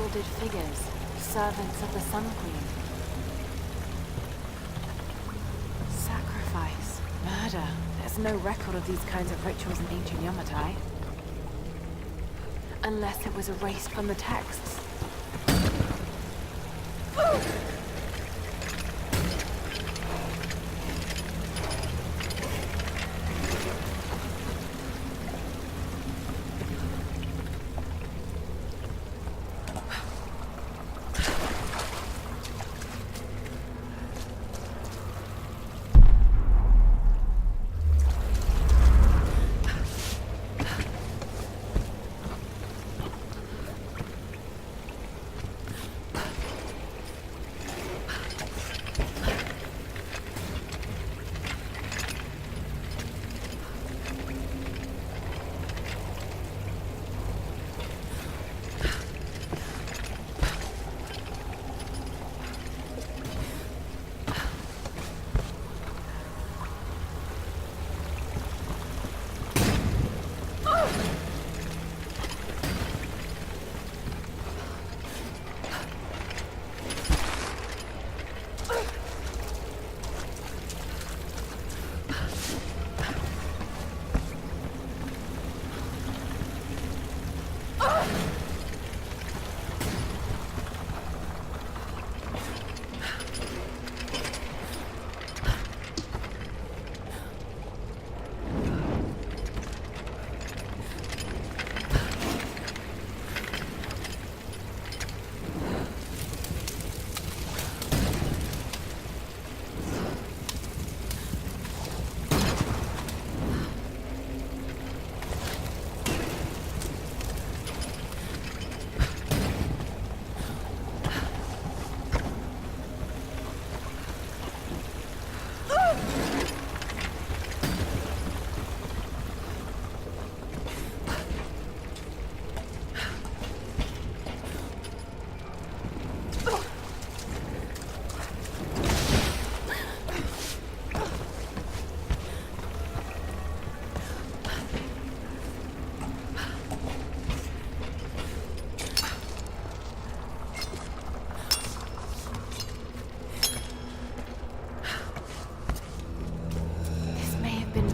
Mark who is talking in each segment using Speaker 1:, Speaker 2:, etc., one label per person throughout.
Speaker 1: gilded figures, servants of the Sun Queen. Sacrifice, murder. There's no record of these kinds of rituals in ancient Yamatai. Unless it was erased from the texts.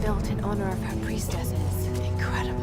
Speaker 1: Built in honor of her priestesses. Incredible.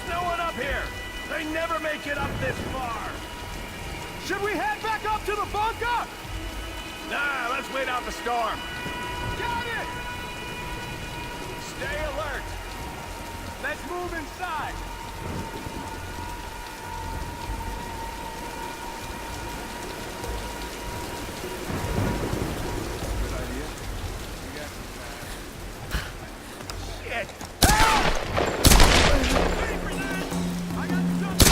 Speaker 2: There's no one up here! They never make it up this far!
Speaker 3: Should we head back up to the bunker?
Speaker 2: Nah, let's wait out the storm.
Speaker 3: Got it!
Speaker 2: Stay alert!
Speaker 3: Let's move inside. Good idea. We got some
Speaker 2: Shit!
Speaker 3: Ready for that? I got something.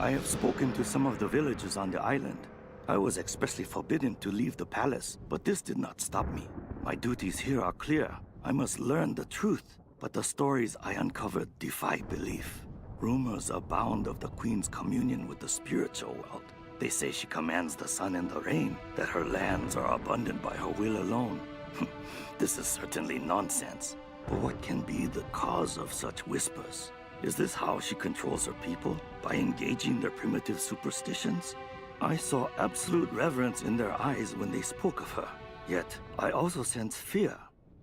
Speaker 4: I have spoken to some of the villagers on the island. I was expressly forbidden to leave the palace, but this did not stop me. My duties here are clear. I must learn the truth, but the stories I uncovered defy belief. Rumors abound of the Queen's communion with the spiritual world. They say she commands the sun and the rain, that her lands are abundant by her will alone. This is certainly nonsense. But what can be the cause of such whispers? Is this how she controls her people? By engaging their primitive superstitions? I saw absolute reverence in their eyes when they spoke of her. Yet, I also sense fear.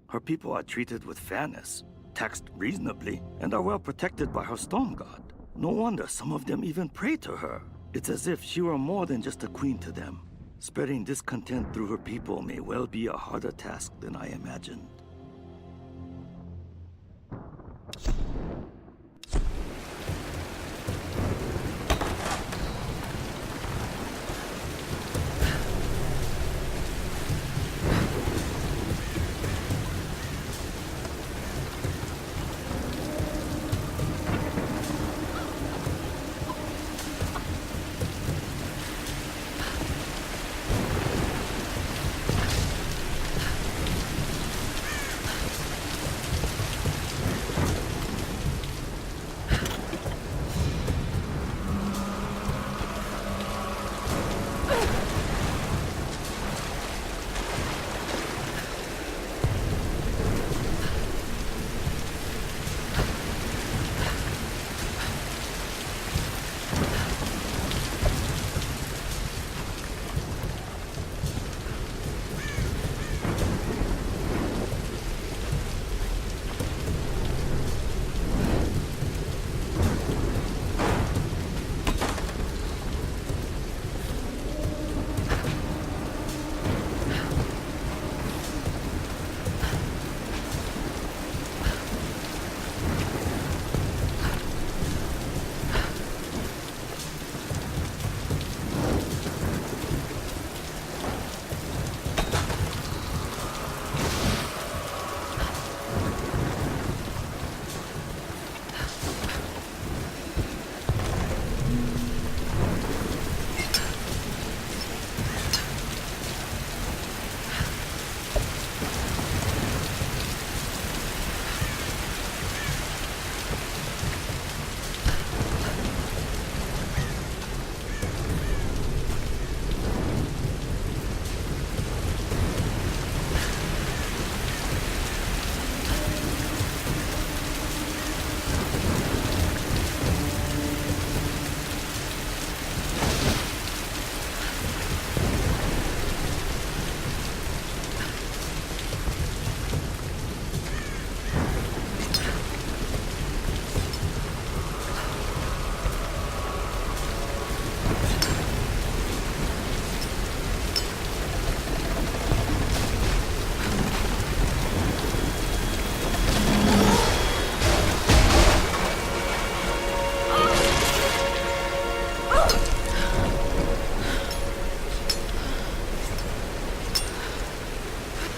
Speaker 4: Her people are treated with fairness, taxed reasonably, and are well protected by her storm god. No wonder some of them even pray to her. It's as if she were more than just a queen to them. Spreading discontent through her people may well be a harder task than I imagined.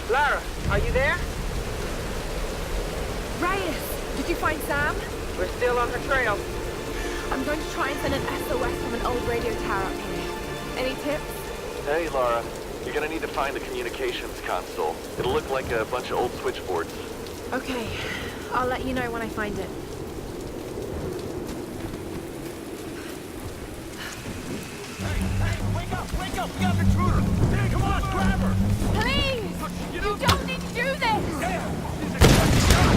Speaker 5: Lara, are you there?
Speaker 1: Reyes, did you find Sam?
Speaker 5: We're still on her trail.
Speaker 1: I'm going to try and send an SOS from an old radio tower up here. Any tips?
Speaker 6: Hey, Lara. You're gonna need to find the communications console. It'll look like a bunch of old switchboards.
Speaker 1: Okay, I'll let you know when I find it.
Speaker 2: Hey, wake up, wake up! We got an intruder! Hey, come on, grab her!
Speaker 1: Please! You don't need to do this!
Speaker 2: Damn! He's a good shot!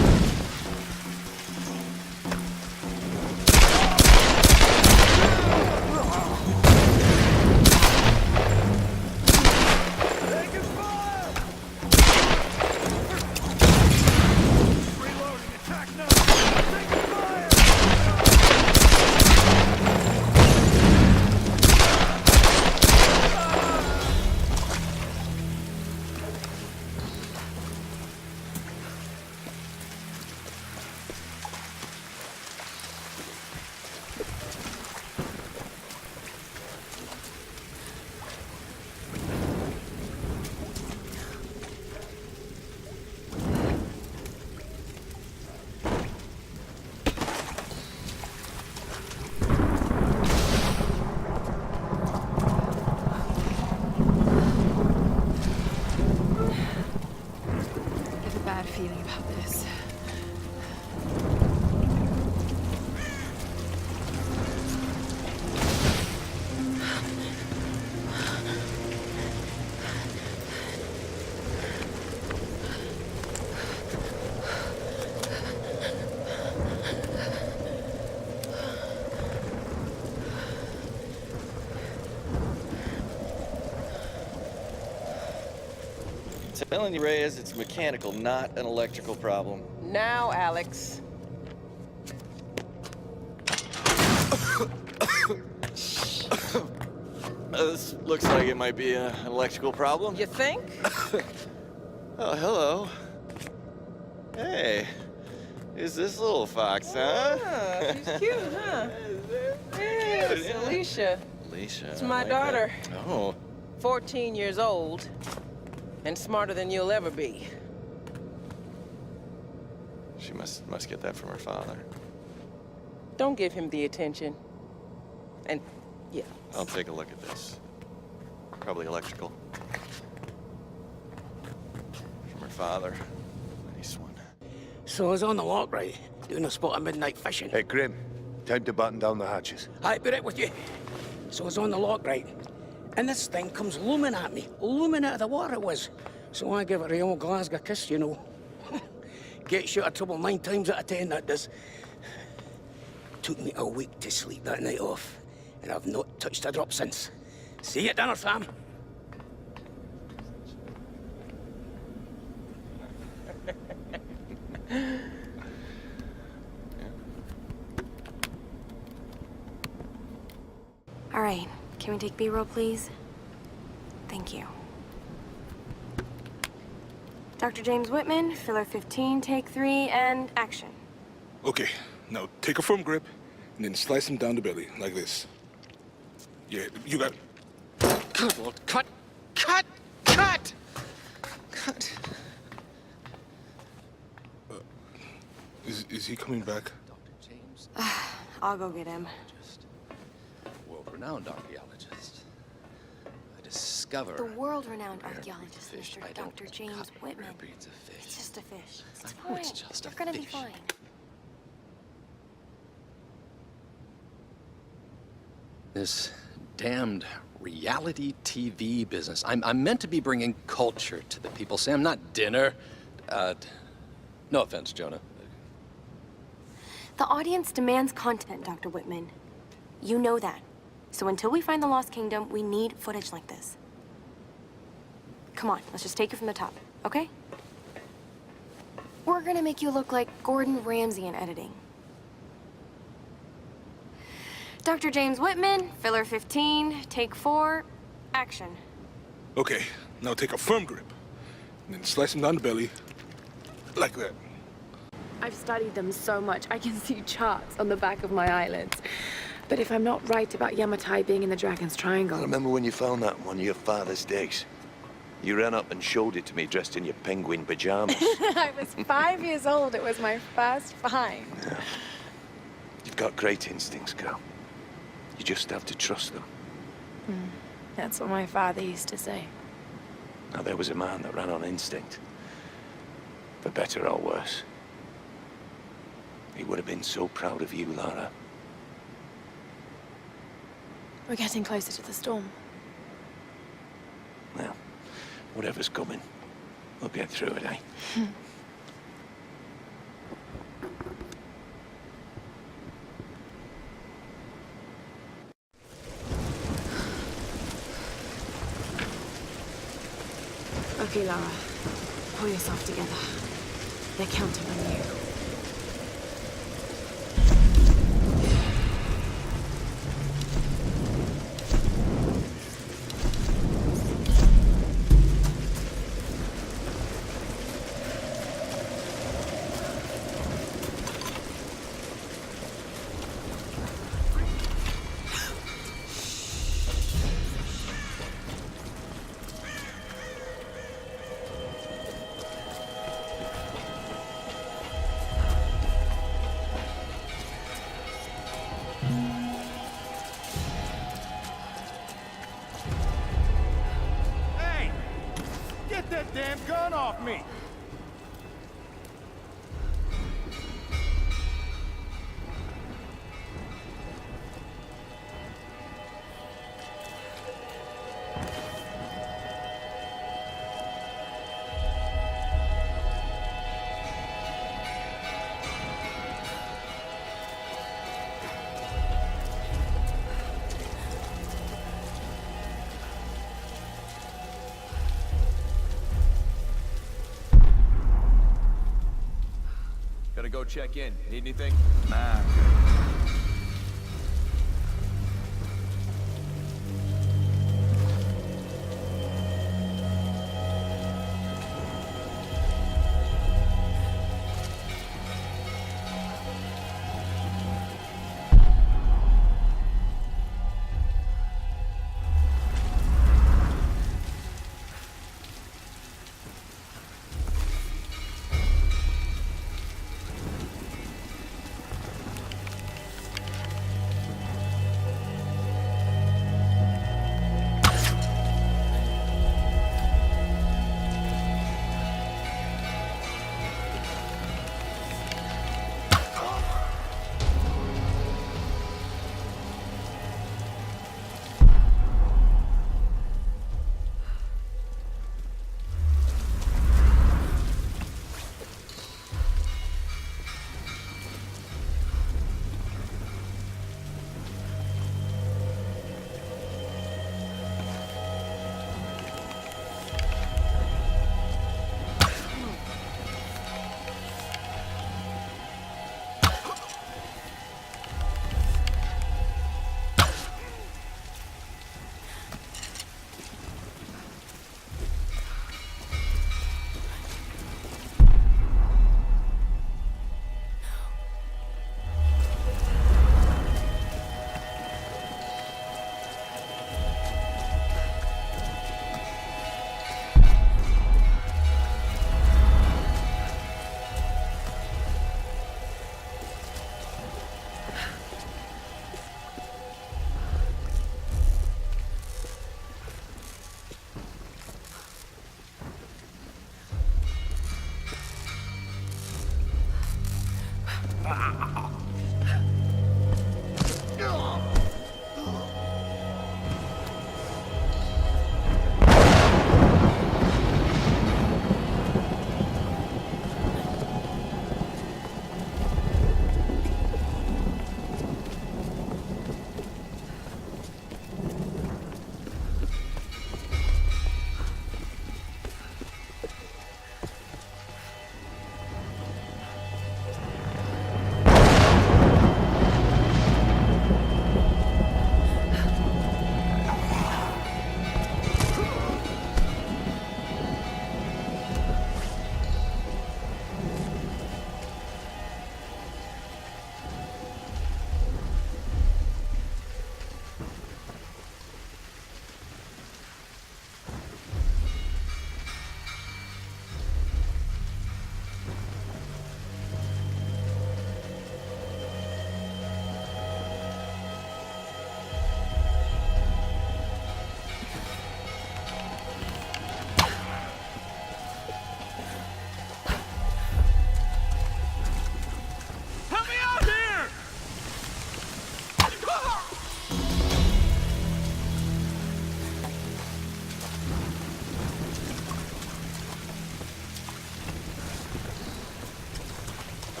Speaker 2: Taking fire! Reloading, attack now! Taking fire!
Speaker 1: I have a bad feeling about this.
Speaker 6: Telling you, Reyes, it's mechanical, not an electrical problem.
Speaker 5: Now, Alex.
Speaker 6: This looks like it might be an electrical problem.
Speaker 5: You think?
Speaker 6: Oh, hello. Hey, who's this little fox, huh?
Speaker 5: Ah, she's cute, huh? Yes, Alicia.
Speaker 6: Alicia.
Speaker 5: It's
Speaker 6: I
Speaker 5: my
Speaker 6: like
Speaker 5: daughter.
Speaker 6: that. Oh,
Speaker 5: 14 years old. And smarter than you'll ever be.
Speaker 6: she must get that from her father.
Speaker 5: Don't give him the attention. And, yeah.
Speaker 6: I'll take a look at this. Probably electrical. From her father. Nice one.
Speaker 7: So I was on the lock, right? Doing a spot of midnight fishing.
Speaker 8: Hey, Grim. Time to button down the hatches.
Speaker 7: I put it with you. So I was on the lock, right? And this thing comes looming at me. Looming out of the water it was. So I give it a old Glasgow kiss, you know. Gets you out of trouble 9 times out of 10, that does. Took me a week to sleep that night off. And I've not touched a drop since. See you at dinner, Sam.
Speaker 9: All right, can we take B-roll, please? Thank you. Dr. James Whitman, filler 15, take 3, and action.
Speaker 10: Okay, now take a firm grip and then slice him down the belly, like this. Yeah, you got it.
Speaker 7: Good Lord, cut! Cut! Cut! Cut!
Speaker 10: Is he coming back?
Speaker 9: I'll go get him.
Speaker 11: World-renowned archaeologist. I discover...
Speaker 9: The world-renowned
Speaker 11: rare
Speaker 9: archaeologist,
Speaker 11: breeds of fish.
Speaker 9: Mr.
Speaker 11: I don't
Speaker 9: Dr. James
Speaker 11: cut rare
Speaker 9: Whitman.
Speaker 11: breeds of fish.
Speaker 9: It's just a fish. It's
Speaker 11: I know
Speaker 9: fine.
Speaker 11: it's just
Speaker 9: You're
Speaker 11: a
Speaker 9: gonna be
Speaker 11: fish.
Speaker 9: fine.
Speaker 11: This damned reality TV business. I'm meant to be bringing culture to the people, Sam, not dinner. No offense, Jonah.
Speaker 9: The audience demands content, Dr. Whitman. You know that. So until we find the Lost Kingdom, we need footage like this. Come on, let's just take it from the top, okay? We're gonna make you look like Gordon Ramsay in editing. Dr. James Whitman, filler 15, take 4, action.
Speaker 10: Okay, now take a firm grip and then slice him down the belly, like that.
Speaker 1: I've studied them so much, I can see charts on the back of my eyelids. But if I'm not right about Yamatai being in the Dragon's Triangle...
Speaker 8: I remember when you found that on one of your father's digs. You ran up and showed it to me dressed in your penguin pajamas.
Speaker 1: I was 5 years old. It was my first find.
Speaker 8: Yeah. You've got great instincts, girl. You just have to trust them.
Speaker 1: That's what my father used to say.
Speaker 8: Now, there was a man that ran on instinct. For better or worse. He would have been so proud of you, Lara.
Speaker 1: We're getting closer to the storm.
Speaker 8: Well, whatever's coming, we'll get through it, eh?
Speaker 1: Okay, Lara. Pull yourself together. They're counting on you.
Speaker 2: Hey! Get that damn gun off me!
Speaker 3: Gotta go check in. Need anything?
Speaker 2: Nah.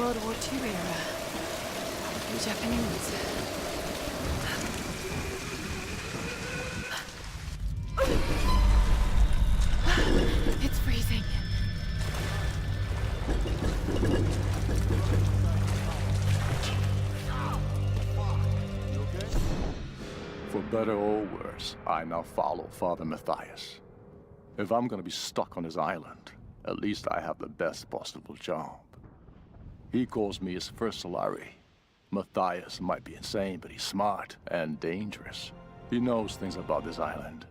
Speaker 1: World War II era. Probably Japanese. It's freezing.
Speaker 12: For better or worse, I now follow Father Matthias. If I'm gonna be stuck on his island, at least I have the best possible job. He calls me his first Solari. Matthias might be insane, but he's smart and dangerous. He knows things about this island.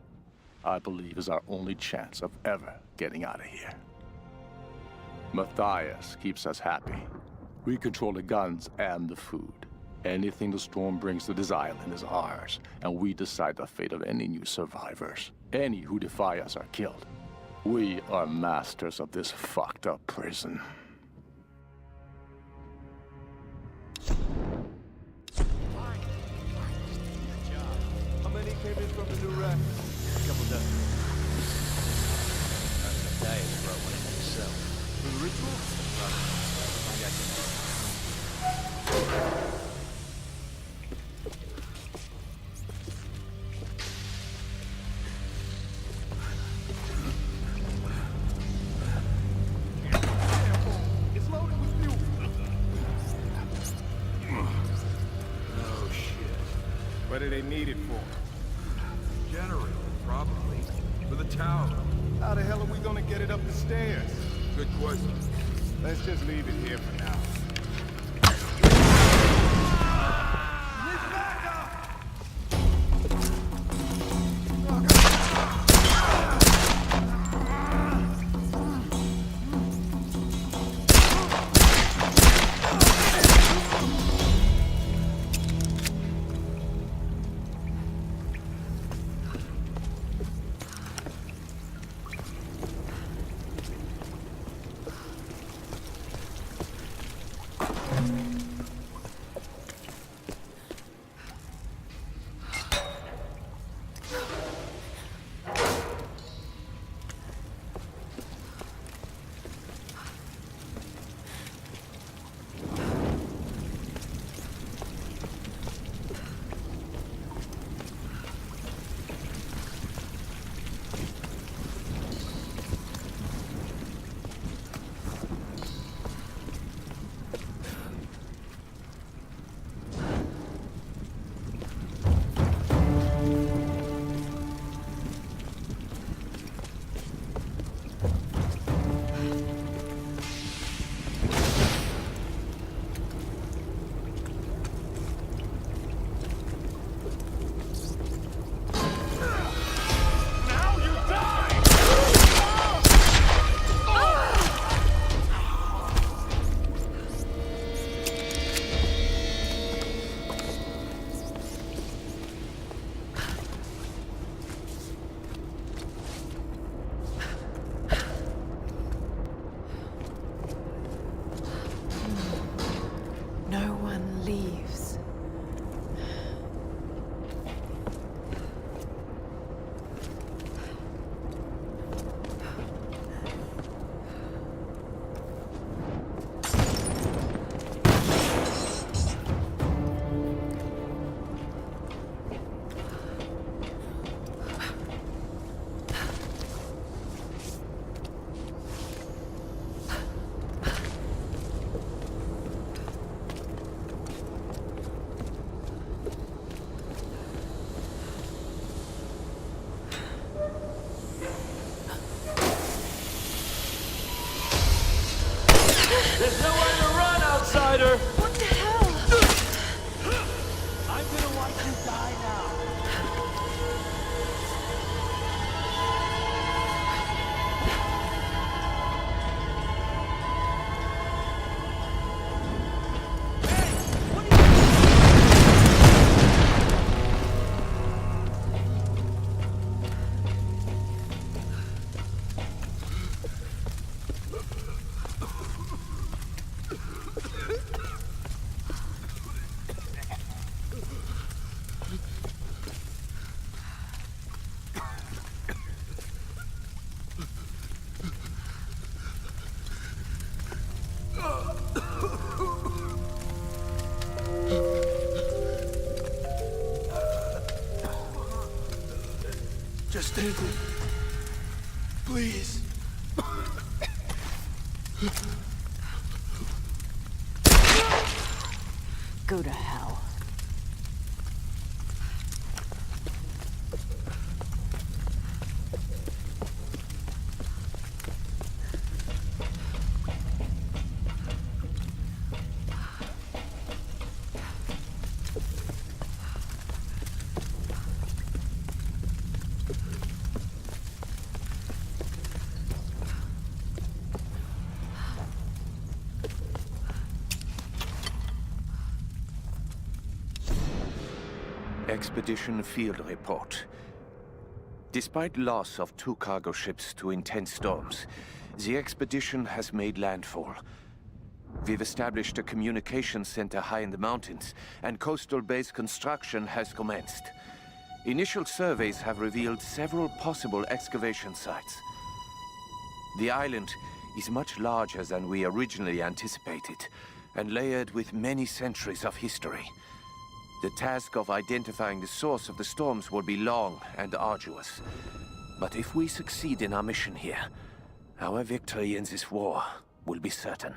Speaker 12: I believe is our only chance of ever getting out of here. Matthias keeps us happy. We control the guns and the food. Anything the storm brings to this island is ours, and we decide the fate of any new survivors. Any who defy us are killed. We are masters of this fucked up prison.
Speaker 3: How many came in from the new rack? A couple dozen.
Speaker 11: Matthias brought one in himself.
Speaker 3: For the ritual? It's loaded with fuel.
Speaker 2: Oh, shit. What do they need it for? Generator, probably. For the tower. How the hell are we gonna get it up the stairs? Good question. Let's just leave it here for now.
Speaker 3: Just end it. Please.
Speaker 13: Go to hell.
Speaker 8: Expedition Field Report. Despite loss of 2 cargo ships to intense storms, the expedition has made landfall. We've established a communications center high in the mountains, and coastal base construction has commenced. Initial surveys have revealed several possible excavation sites. The island is much larger than we originally anticipated, and layered with many centuries of history. The task of identifying the source of the storms will be long and arduous. But if we succeed in our mission here, our victory in this war will be certain.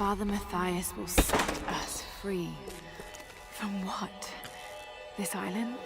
Speaker 1: Father Matthias will set us free. From what? This island?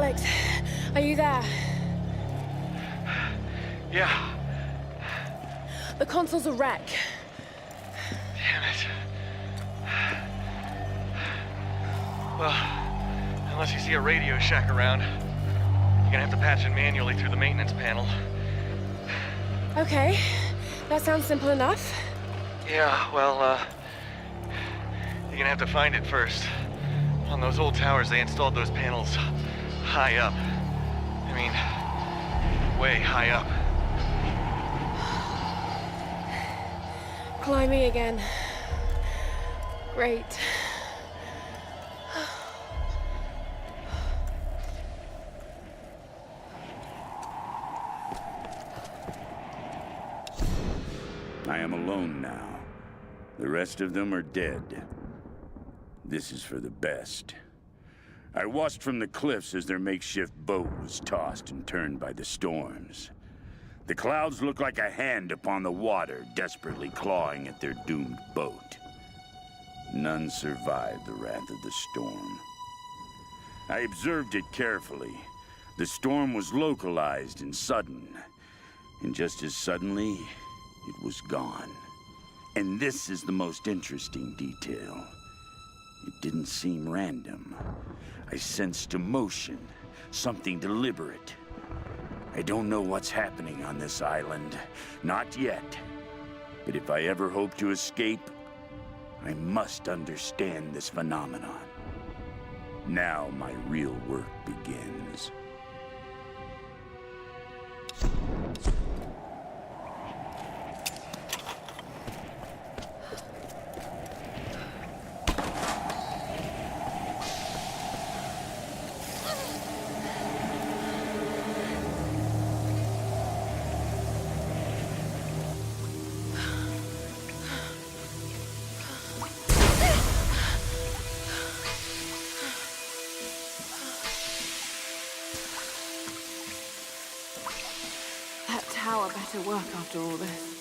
Speaker 1: Alex, are you there?
Speaker 13: Yeah.
Speaker 1: The console's a wreck.
Speaker 13: Damn it. Well, unless you see a Radio Shack around, you're gonna have to patch it manually through the maintenance panel.
Speaker 1: Okay, that sounds simple enough.
Speaker 13: Yeah, well, you're gonna have to find it first. On those old towers, they installed those panels high up. I mean, way high up.
Speaker 1: Climbing again. Great.
Speaker 14: I am alone now. The rest of them are dead. This is for the best. I watched from the cliffs as their makeshift boat was tossed and turned by the storms. The clouds looked like a hand upon the water, desperately clawing at their doomed boat. None survived the wrath of the storm. I observed it carefully. The storm was localized and sudden, and just as suddenly, it was gone. And this is the most interesting detail. It didn't seem random. I sensed emotion, something deliberate. I don't know what's happening on this island. Not yet. But if I ever hope to escape, I must understand this phenomenon. Now my real work begins.
Speaker 1: That tower better work after all this.